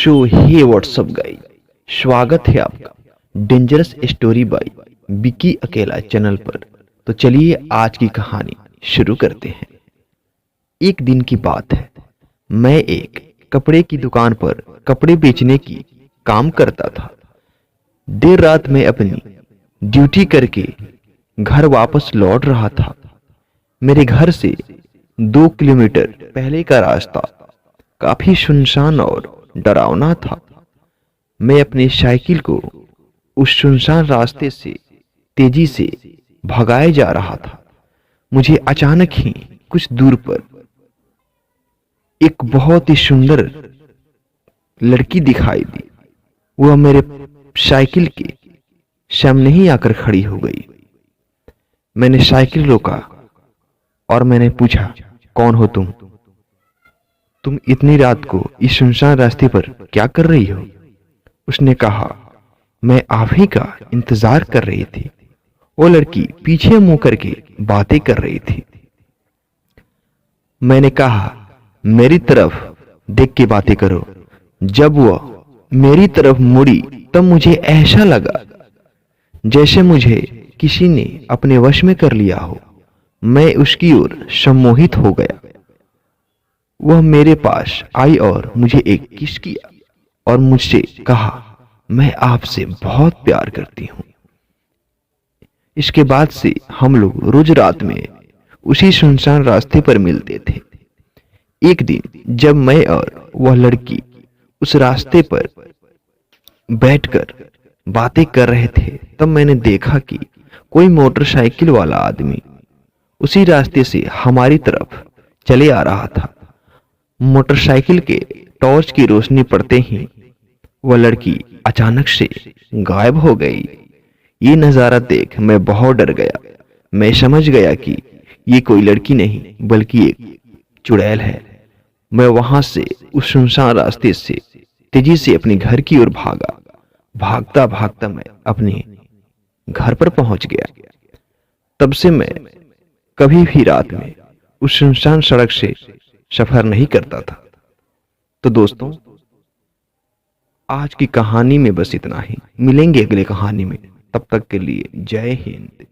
सो हे WhatsApp guys, स्वागत है आपका डेंजरस स्टोरी बाय विकी अकेला चैनल पर। तो चलिए आज की कहानी शुरू करते हैं। एक दिन की बात है, मैं एक कपड़े की दुकान पर कपड़े बेचने की काम करता था। देर रात में अपनी ड्यूटी करके घर वापस लौट रहा था। मेरे घर से 2 किलोमीटर पहले का रास्ता काफी सुनसान और डरावना था। मैं अपनी साइकिल को उस सुनसान रास्ते से तेजी से भगाए जा रहा था। मुझे अचानक ही कुछ दूर पर एक बहुत ही सुंदर लड़की दिखाई दी। वह मेरे साइकिल के सामने ही आकर खड़ी हो गई। मैंने साइकिल रोका और मैंने पूछा, कौन हो तुम? तुम इतनी रात को इस सुनसान रास्ते पर क्या कर रही हो? उसने कहा, मैं आप ही का इंतजार कर रही थी। वो लड़की पीछे मुंह करके बातें कर रही थी। मैंने कहा, मेरी तरफ देख के बातें करो। जब वह मेरी तरफ मुड़ी तब मुझे ऐसा लगा जैसे मुझे किसी ने अपने वश में कर लिया हो। मैं उसकी ओर सम्मोहित हो गया। वह मेरे पास आई और मुझे एक किस किया और मुझसे कहा, मैं आपसे बहुत प्यार करती हूं। इसके बाद से हम लोग रोज रात में उसी सुनसान रास्ते पर मिलते थे। एक दिन जब मैं और वह लड़की उस रास्ते पर बैठकर बातें कर रहे थे, तब मैंने देखा कि कोई मोटरसाइकिल वाला आदमी उसी रास्ते से हमारी तरफ चले आ रहा था। मोटरसाइकिल के टॉर्च की रोशनी पड़ते ही वह लड़की अचानक से गायब हो गई। ये नजारा देख मैं बहुत डर गया। मैं समझ गया कि ये कोई लड़की नहीं बल्कि एक चुड़ैल है। मैं वहां से उस सुनसान रास्ते से तेजी से अपने घर की ओर भागा। भागता भागता मैं अपने घर पर पहुंच गया। तब से मैं कभी भी रात में उस सुनसान सड़क से सफर नहीं करता था। तो दोस्तों, आज की कहानी में बस इतना ही। मिलेंगे अगले कहानी में। तब तक के लिए जय हिंद।